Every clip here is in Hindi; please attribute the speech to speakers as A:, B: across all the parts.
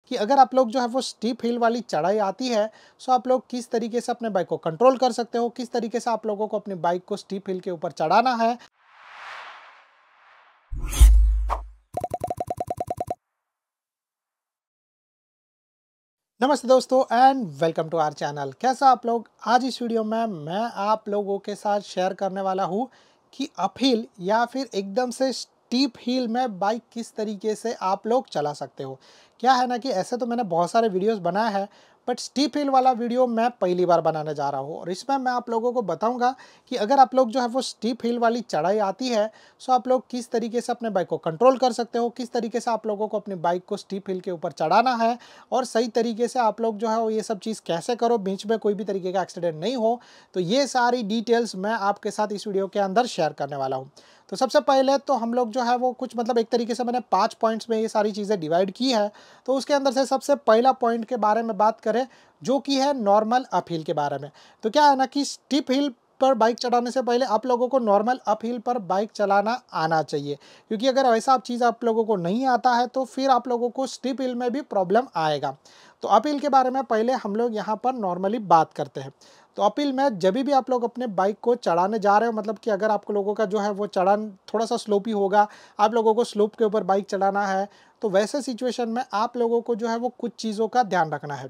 A: कि अगर आप लोग जो है वो स्टीप हिल वाली चढ़ाई आती है, सो आप लोग किस तरीके से अपने बाइक को कंट्रोल कर सकते हो, किस तरीके से आप लोगों को अपनी बाइक को स्टीप हिल के ऊपर चढ़ाना है। नमस्ते दोस्तों and welcome to our channel. कैसा आप लोग? आज इस वीडियो में मैं आप लोगों के साथ शेयर करने वाला हूँ कि अपहिल या फिर एकदम से स्टीप हिल में बाइक किस तरीके से आप लोग चला सकते हो। क्या है ना कि ऐसे तो मैंने बहुत सारे वीडियोस बनाए हैं, बट स्टीप हिल वाला वीडियो मैं पहली बार बनाने जा रहा हूँ और इसमें मैं आप लोगों को बताऊंगा कि अगर आप लोग जो है वो स्टीप हिल वाली चढ़ाई आती है, सो आप लोग किस तरीके से अपने बाइक को कंट्रोल कर सकते हो, किस तरीके से आप लोगों को अपनी बाइक को स्टीप हिल के ऊपर चढ़ाना है और सही तरीके से आप लोग जो है वो ये सब चीज़ कैसे करो, बीच में कोई भी तरीके का एक्सीडेंट नहीं हो। तो ये सारी डिटेल्स मैं आपके साथ इस वीडियो के अंदर शेयर करने वाला हूँ। तो सबसे पहले तो हम लोग जो है वो कुछ मतलब एक तरीके से मैंने 5 पॉइंट्स में ये सारी चीज़ें डिवाइड की है। तो उसके अंदर से सबसे पहला पॉइंट के बारे में बात करें, जो कि है नॉर्मल अपहिल के बारे में। तो क्या है ना कि स्टीप हिल पर बाइक चढ़ाने से पहले आप लोगों को नॉर्मल अपहिल पर बाइक चलाना आना चाहिए, क्योंकि अगर ऐसा चीज़ आप लोगों को नहीं आता है तो फिर आप लोगों को स्टीप हिल में भी प्रॉब्लम आएगा। तो अपहिल के बारे में पहले हम लोग यहाँ पर नॉर्मली बात करते हैं। तो अपहिल में जब भी आप लोग अपने बाइक को चढ़ाने जा रहे हो, मतलब कि अगर आप लोगों का जो है वो चढ़ान थोड़ा सा स्लोपी होगा, आप लोगों को स्लोप के ऊपर बाइक चलाना है, तो वैसे सिचुएशन में आप लोगों को जो है वो कुछ चीज़ों का ध्यान रखना है।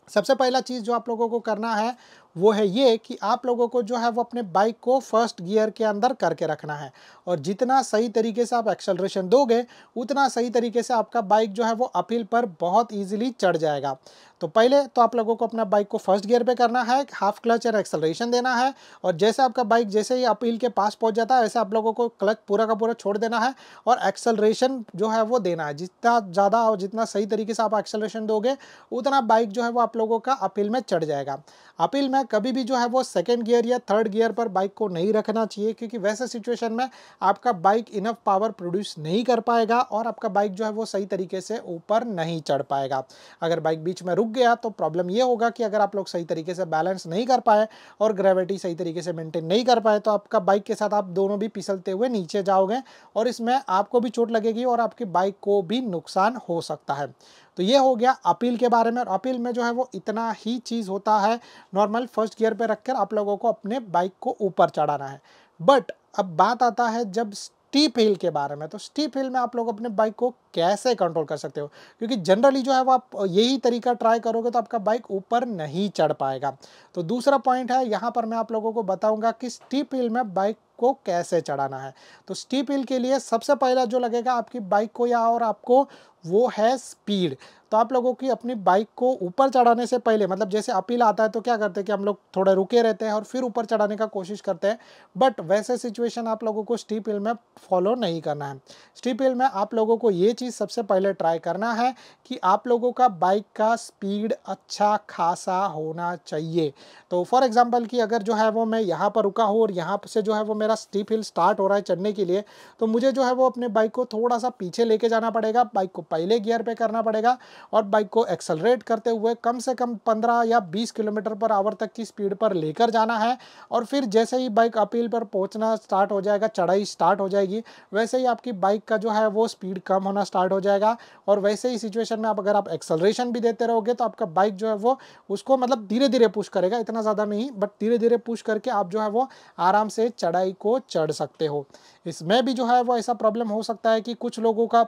A: सबसे पहला चीज़ जो आप लोगों को करना है वो है ये कि आप लोगों को जो है वो अपने बाइक को फर्स्ट गियर के अंदर करके रखना है, और जितना सही तरीके से आप एक्सेलरेशन दोगे उतना सही तरीके से आपका बाइक जो है वो अपहिल पर बहुत इजीली चढ़ जाएगा। तो पहले तो आप लोगों को अपना बाइक को फर्स्ट गियर पे करना है, हाफ क्लच और एक्सेलरेशन देना है, और जैसे आपका बाइक जैसे ही अपहिल के पास पहुंच जाता है वैसे आप लोगों को क्लच पूरा का पूरा छोड़ देना है और एक्सेलरेशन जो है वो देना है। जितना ज़्यादा और जितना सही तरीके से आप एक्सेलरेशन दोगे उतना बाइक जो है वो आप लोगों का अपहिल में चढ़ जाएगा। अपहिल में कभी भी जो है वो सेकंड गियर या थर्ड गियर पर बाइक को नहीं रखना चाहिए, क्योंकि वैसे सिचुएशन में आपका बाइक इनफ पावर प्रोड्यूस नहीं कर पाएगा और आपका बाइक जो है वो सही तरीके से ऊपर नहीं चढ़ पाएगा। अगर बाइक बीच में रुक गया तो प्रॉब्लम ये होगा कि अगर आप लोग सही तरीके से बैलेंस नहीं कर पाए और ग्रेविटी सही तरीके से मेंटेन नहीं कर पाए तो आपका बाइक के साथ आप दोनों भी फिसलते हुए नीचे जाओगे और इसमें आपको भी चोट लगेगी और आपकी बाइक को भी नुकसान हो सकता है। तो ये हो गया अपहिल के बारे में। और अपहिल में जो है वो इतना ही चीज़ होता है, नॉर्मल फर्स्ट गियर पे रखकर आप लोगों को अपने बाइक को ऊपर चढ़ाना है। बट अब बात आता है जब स्टीप हिल के बारे में, तो स्टीप हिल में आप लोग अपने बाइक को कैसे कंट्रोल कर सकते हो, क्योंकि जनरली जो है वो आप यही तरीका ट्राई करोगे तो आपका बाइक ऊपर नहीं चढ़ पाएगा। तो दूसरा पॉइंट है, यहाँ पर मैं आप लोगों को बताऊंगा कि स्टीप हिल में बाइक को कैसे चढ़ाना है। तो स्टीप हिल के लिए सबसे पहला जो लगेगा आपकी बाइक को या और आपको, वो है स्पीड। तो आप लोगों की अपनी बाइक को ऊपर चढ़ाने से पहले, मतलब जैसे अपहिल आता है तो क्या करते हैं कि हम लोग थोड़े रुके रहते हैं और फिर ऊपर चढ़ाने का कोशिश करते हैं, बट वैसे सिचुएशन आप लोगों को स्टीप हिल में फॉलो नहीं करना है। स्टीप हिल में आप लोगों को ये चीज़ सबसे पहले ट्राई करना है कि आप लोगों का बाइक का स्पीड अच्छा खासा होना चाहिए। तो फॉर एग्जांपल कि अगर जो है वो मैं यहाँ पर रुका हूँ और यहाँ से जो है वो मेरा स्टीप हिल स्टार्ट हो रहा है चढ़ने के लिए, तो मुझे जो है वो अपने बाइक को थोड़ा सा पीछे लेके जाना पड़ेगा, बाइक को पहले गियर पे करना पड़ेगा और बाइक को एक्सेलरेट करते हुए कम से कम 15 या 20 किलोमीटर पर आवर तक की स्पीड पर लेकर जाना है। और फिर जैसे ही बाइक अपहिल पर पहुंचना स्टार्ट हो जाएगा, चढ़ाई स्टार्ट हो जाएगी, वैसे ही आपकी बाइक का जो है वो स्पीड कम होना स्टार्ट हो जाएगा। और वैसे ही सिचुएशन में अगर आप एक्सेलरेशन भी देते रहोगे तो आपका बाइक जो है वो उसको मतलब धीरे धीरे पुश करेगा, इतना ज़्यादा नहीं बट धीरे धीरे पुश करके आप जो है वो आराम से चढ़ाई को चढ़ सकते हो। इसमें भी जो है वो ऐसा प्रॉब्लम हो सकता है कि कुछ लोगों का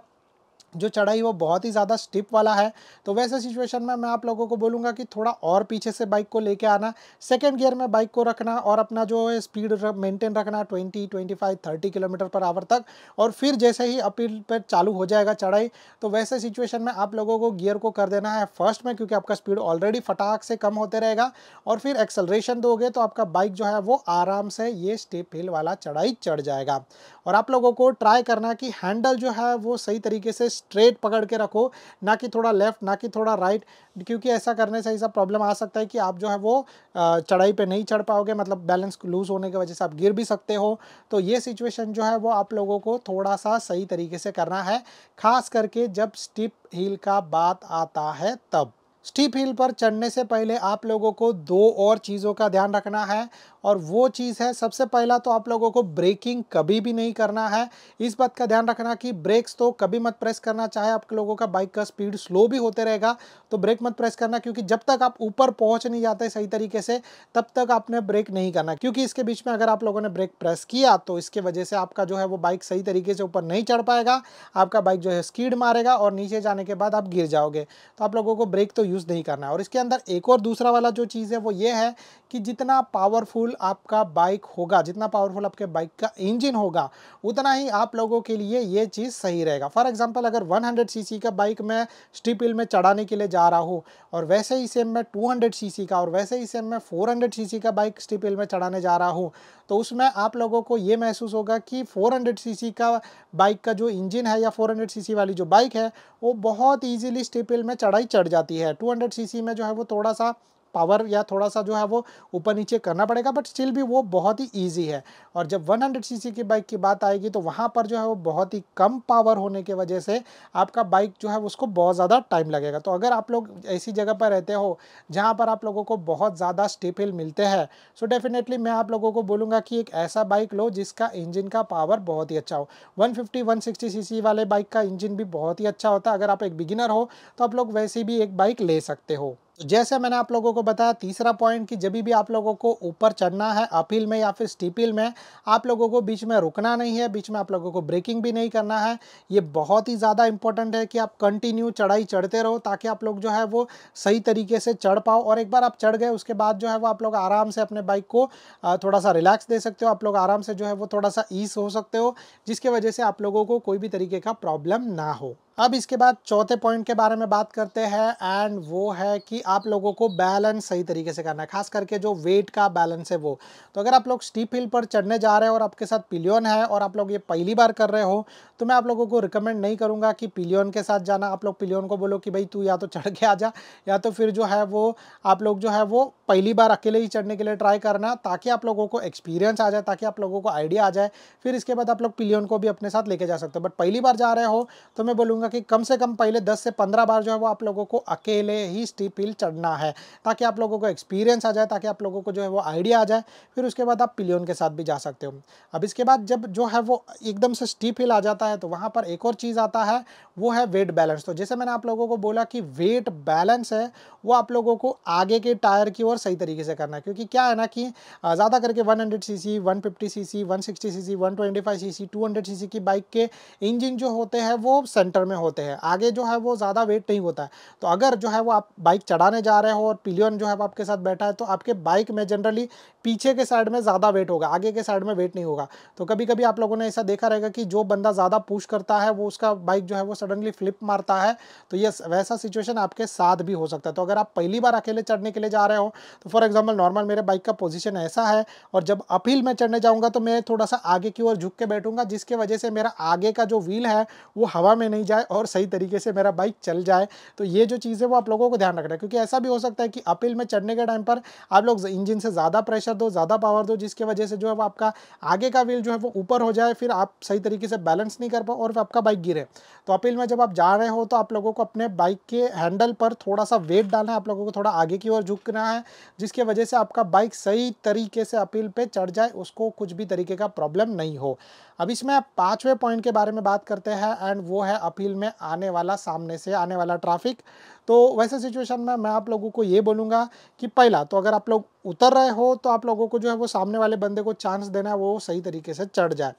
A: जो चढ़ाई वो बहुत ही ज़्यादा स्टिप वाला है, तो वैसे सिचुएशन में मैं आप लोगों को बोलूँगा कि थोड़ा और पीछे से बाइक को लेके आना, सेकंड गियर में बाइक को रखना और अपना जो है स्पीड मेंटेन रखना 20, 25, 30 किलोमीटर पर आवर तक। और फिर जैसे ही अपहिल पर चालू हो जाएगा चढ़ाई, तो वैसे सिचुएशन में आप लोगों को गियर को कर देना है फर्स्ट में, क्योंकि आपका स्पीड ऑलरेडी फटाक से कम होते रहेगा। और फिर एक्सेलरेशन दोगे तो आपका बाइक जो है वो आराम से ये स्टेप हिल वाला चढ़ाई चढ़ जाएगा। और आप लोगों को ट्राई करना कि हैंडल जो है वो सही तरीके से स्ट्रेट पकड़ के रखो, ना कि थोड़ा लेफ्ट ना कि थोड़ा राइट, क्योंकि ऐसा करने से ऐसा प्रॉब्लम आ सकता है कि आप जो है वो चढ़ाई पे नहीं चढ़ पाओगे, मतलब बैलेंस लूज होने की वजह से आप गिर भी सकते हो। तो ये सिचुएशन जो है वो आप लोगों को थोड़ा सा सही तरीके से करना है, खास करके जब स्टीप हिल का बात आता है तब। स्टीप हिल पर चढ़ने से पहले आप लोगों को दो और चीज़ों का ध्यान रखना है, और वो चीज़ है, सबसे पहला तो आप लोगों को ब्रेकिंग कभी भी नहीं करना है। इस बात का ध्यान रखना कि ब्रेक्स तो कभी मत प्रेस करना, चाहे आप लोगों का बाइक का स्पीड स्लो भी होते रहेगा तो ब्रेक मत प्रेस करना, क्योंकि जब तक आप ऊपर पहुंच नहीं जाते सही तरीके से तब तक आपने ब्रेक नहीं करना, क्योंकि इसके बीच में अगर आप लोगों ने ब्रेक प्रेस किया तो इसके वजह से आपका जो है वो बाइक सही तरीके से ऊपर नहीं चढ़ पाएगा, आपका बाइक जो है स्कीड मारेगा और नीचे जाने के बाद आप गिर जाओगे। तो आप लोगों को ब्रेक तो यूज़ नहीं करना है। और इसके अंदर एक और दूसरा वाला जो चीज़ है वो ये है कि जितना पावरफुल आपका बाइक होगा, जितना पावरफुल आपके बाइक का इंजन होगा, उतना ही आप लोगों के लिए ये चीज़ सही रहेगा। फॉर एग्जांपल अगर 100 सीसी का बाइक मैं स्टीप हिल में चढ़ाने के लिए जा रहा हूँ और वैसे ही सेम मैं 200 सीसी का और वैसे ही सेम मैं 400 सीसी का बाइक स्टीप हिल में चढ़ाने जा रहा हूँ, तो उसमें आप लोगों को ये महसूस होगा कि 400 सीसी का बाइक का जो इंजन है या 400 सीसी वाली जो बाइक है वो बहुत ईजिली स्टीप हिल में चढ़ाई चढ़ जाती है। 200 सीसी में जो है वो थोड़ा सा पावर या थोड़ा सा जो है वो ऊपर नीचे करना पड़ेगा, बट स्टिल भी वो बहुत ही ईजी है। और जब 100 सीसी की बाइक की बात आएगी तो वहाँ पर जो है वो बहुत ही कम पावर होने की वजह से आपका बाइक जो है उसको बहुत ज़्यादा टाइम लगेगा। तो अगर आप लोग ऐसी जगह पर रहते हो जहाँ पर आप लोगों को बहुत ज़्यादा स्टीप हिल मिलते हैं, सो डेफिनेटली मैं आप लोगों को बोलूँगा कि एक ऐसा बाइक लो जिसका इंजन का पावर बहुत ही अच्छा हो। 150-160 सीसी वाले बाइक का इंजन भी बहुत ही अच्छा होता है। अगर आप एक बिगिनर हो तो आप लोग वैसे भी एक बाइक ले सकते हो। तो जैसे मैंने आप लोगों को बताया तीसरा पॉइंट कि जब भी आप लोगों को ऊपर चढ़ना है अपहिल में या फिर स्टीप हिल में, आप लोगों को बीच में रुकना नहीं है, बीच में आप लोगों को ब्रेकिंग भी नहीं करना है। ये बहुत ही ज़्यादा इंपॉर्टेंट है कि आप कंटिन्यू चढ़ाई चढ़ते रहो ताकि आप लोग जो है वो सही तरीके से चढ़ पाओ। और एक बार आप चढ़ गए उसके बाद जो है वो आप लोग आराम से अपने बाइक को थोड़ा सा रिलैक्स दे सकते हो, आप लोग आराम से जो है वो थोड़ा सा ईज हो सकते हो, जिसके वजह से आप लोगों को कोई भी तरीके का प्रॉब्लम ना हो। अब इसके बाद चौथे पॉइंट के बारे में बात करते हैं, एंड वो है कि आप लोगों को बैलेंस सही तरीके से करना है, खास करके जो वेट का बैलेंस है वो। तो अगर आप लोग स्टीप हिल पर चढ़ने जा रहे हो और आपके साथ पिलियन है और आप लोग ये पहली बार कर रहे हो, तो मैं आप लोगों को रिकमेंड नहीं करूँगा कि पिलियन के साथ जाना। आप लोग पिलियन को बोलो कि भाई तू या तो चढ़ के आ जा, या तो फिर जो है वो आप लोग जो है वो पहली बार अकेले ही चढ़ने के लिए ट्राई करना, ताकि आप लोगों को एक्सपीरियंस आ जाए, ताकि आप लोगों को आइडिया आ जाए। फिर इसके बाद आप लोग पिलियन को भी अपने साथ लेके जा सकते हो। बट पहली बार जा रहे हो तो मैं बोलूँगा कि कम से कम पहले 10 से 15 बार जो है वो आप लोगों को अकेले ही स्टीप हिल चढ़ना है, ताकि आप लोगों को एक्सपीरियंस आ जाए, ताकि आप लोगों को जो है वो आइडिया आ जाए। फिर उसके बाद आप पिलियन के साथ भी जा सकते हो। अब इसके बाद जब जो है वो एकदम से स्टीप हिल आ जाता है तो वहाँ पर एक और चीज़ आता है, वो है वेट बैलेंस। तो जैसे मैंने आप लोगों को बोला कि वेट बैलेंस है वो आप लोगों को आगे के टायर की ओर सही तरीके से करना है, क्योंकि क्या है ना कि ज़्यादा करके 100 CC, 150 CC, 160 CC, 125 CC, 200 CC की बाइक के इंजन जो होते हैं वो सेंटर में होते हैं, आगे जो है वो ज़्यादा वेट नहीं होता है। तो अगर जो है वो आप बाइक चढ़ाने जा रहे हो और पिलियन जो है वो आपके साथ बैठा है, तो आपके बाइक में जनरली पीछे के साइड में ज़्यादा वेट होगा, आगे के साइड में वेट नहीं होगा। तो कभी कभी आप लोगों ने ऐसा देखा रहेगा कि जो बंदा ज़्यादा पुश करता है वो उसका बाइक जो है वो सडनली फ्लिप मारता है। तो ये वैसा सिचुएशन आपके साथ भी हो सकता है। तो अगर आप पहली बार अकेले चढ़ने के लिए जा रहे हो, तो फॉर एग्जाम्पल नॉर्मल मेरे बाइक का पोजीशन ऐसा है और जब अपहिल में चढ़ने जाऊंगा तो मैं थोड़ा सा आगे की ओर झुक के बैठूंगा, जिसके वजह से मेरा आगे का जो व्हील है वो हवा में नहीं जाए और सही तरीके से मेरा बाइक चल जाए। तो ये जो चीज़ है वो आप लोगों को ध्यान रखना है, क्योंकि ऐसा भी हो सकता है कि अपहिल में चढ़ने के टाइम पर आप लोग इंजन से ज़्यादा प्रेशर दो, ज़्यादा पावर दो, जिसके वजह से जो है वो आपका आगे का व्हील जो है वो ऊपर हो जाए, फिर आप सही तरीके से बैलेंस नहीं कर पाओ और आपका बाइक गिरे। तो अपहिल में जब आप जा रहे हो तो आप लोगों को अपने बाइक के हैंडल पर थोड़ा सा वेट डालना है, आप लोगों को थोड़ा आगे की ओर झुकना है, जिसके वजह से आपका बाइक सही तरीके से अपहिल पे चढ़ जाए, उसको कुछ भी तरीके का प्रॉब्लम नहीं हो। अब इसमें आप पांचवें पॉइंट के बारे में बात करते हैं, एंड वो है अपहिल में आने वाला, सामने से आने वाला ट्रैफिक। तो वैसे सिचुएशन में मैं आप लोगों को ये बोलूँगा कि पहला तो अगर आप लोग उतर रहे हो तो आप लोगों को जो है वो सामने वाले बंदे को चांस देना है वो सही तरीके से चढ़ जाए।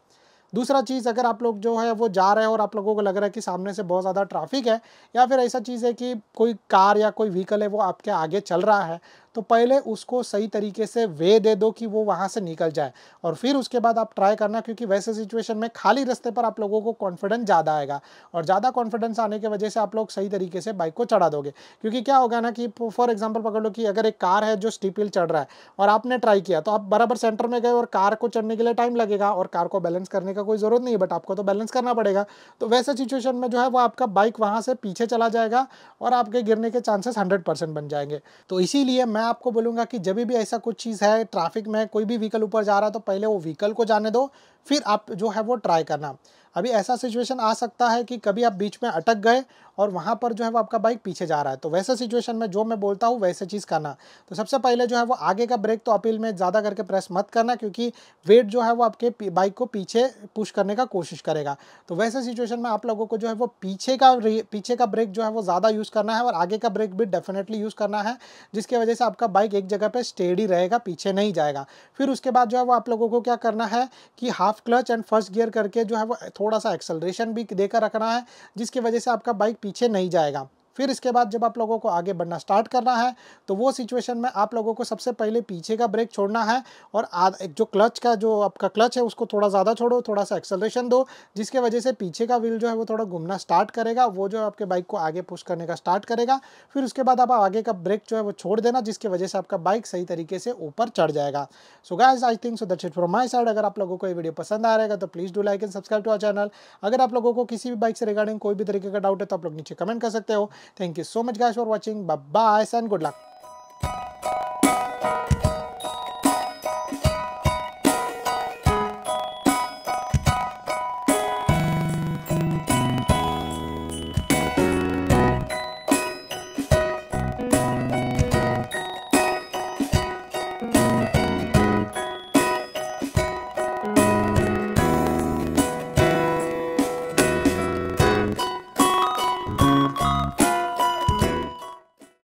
A: दूसरा चीज़, अगर आप लोग जो है वो जा रहे हो और आप लोगों को लग रहा है कि सामने से बहुत ज़्यादा ट्रैफिक है, या फिर ऐसा चीज़ है कि कोई कार या कोई व्हीकल है वो आपके आगे चल रहा है, तो पहले उसको सही तरीके से वे दे दो कि वो वहाँ से निकल जाए, और फिर उसके बाद आप ट्राई करना, क्योंकि वैसे सिचुएशन में खाली रास्ते पर आप लोगों को कॉन्फिडेंस ज़्यादा आएगा, और ज़्यादा कॉन्फिडेंस आने की वजह से आप लोग सही तरीके से बाइक को चढ़ा दोगे। क्योंकि क्या होगा ना कि फॉर एग्जाम्पल पकड़ लो कि अगर एक कार है जो स्टीप हिल चढ़ रहा है और आपने ट्राई किया, तो आप बराबर सेंटर में गए और कार को चढ़ने के लिए टाइम लगेगा और कार को बैलेंस करने का कोई ज़रूरत नहीं है, बट आपको तो बैलेंस करना पड़ेगा। तो वैसे सिचुएशन में जो है वो आपका बाइक वहाँ से पीछे चला जाएगा और आपके गिरने के चांसेस 100% बन जाएंगे। तो इसीलिए मैं आपको बोलूँगा कि जब भी ऐसा कुछ चीज़ है, ट्रैफिक में कोई भी व्हीकल ऊपर जा रहा है, तो पहले वो व्हीकल को जाने दो, फिर आप जो है वो ट्राई करना। अभी ऐसा सिचुएशन आ सकता है कि कभी आप बीच में अटक गए और वहाँ पर जो है वो आपका बाइक पीछे जा रहा है, तो वैसे सिचुएशन में जो मैं बोलता हूँ वैसे चीज़ करना। तो सबसे पहले जो है वो आगे का ब्रेक तो अपील में ज़्यादा करके प्रेस मत करना, क्योंकि वेट जो है वो आपके बाइक को पीछे पुश करने का कोशिश करेगा। तो वैसे सिचुएशन में आप लोगों को जो है वो पीछे का ब्रेक जो है वो ज़्यादा यूज़ करना है और आगे का ब्रेक भी डेफिनेटली यूज़ करना है, जिसकी वजह से आपका बाइक एक जगह पे स्टेडी रहेगा, पीछे नहीं जाएगा। फिर उसके बाद जो है वो आप लोगों को क्या करना है कि half clutch and first gear करके जो है वो थोड़ा सा एक्सेलरेशन भी देकर रखना है, जिसकी वजह से आपका बाइक पीछे नहीं जाएगा। फिर इसके बाद जब आप लोगों को आगे बढ़ना स्टार्ट करना है, तो वो सिचुएशन में आप लोगों को सबसे पहले पीछे का ब्रेक छोड़ना है और जो क्लच का जो आपका क्लच है उसको थोड़ा ज़्यादा छोड़ो, थोड़ा सा एक्सेलरेशन दो, जिसके वजह से पीछे का व्हील जो है वो थोड़ा घूमना स्टार्ट करेगा, वो जो है आपके बाइक को आगे पुश करने का स्टार्ट करेगा। फिर उसके बाद आप आगे का ब्रेक जो है वो छोड़ देना, जिसकी वजह से आपका बाइक सही तरीके से ऊपर चढ़ जाएगा। So guys, I think so that's it from my side. अगर आप लोगों को ये वीडियो पसंद आ रहेगा तो please do like and subscribe to our channel. अगर आप लोगों को किसी भी बाइक से रिगार्डिंग कोई भी तरीके का डाउट है तो आप लोग नीचे कमेंट कर सकते हो। Thank you so much guys for watching, bye bye and good luck.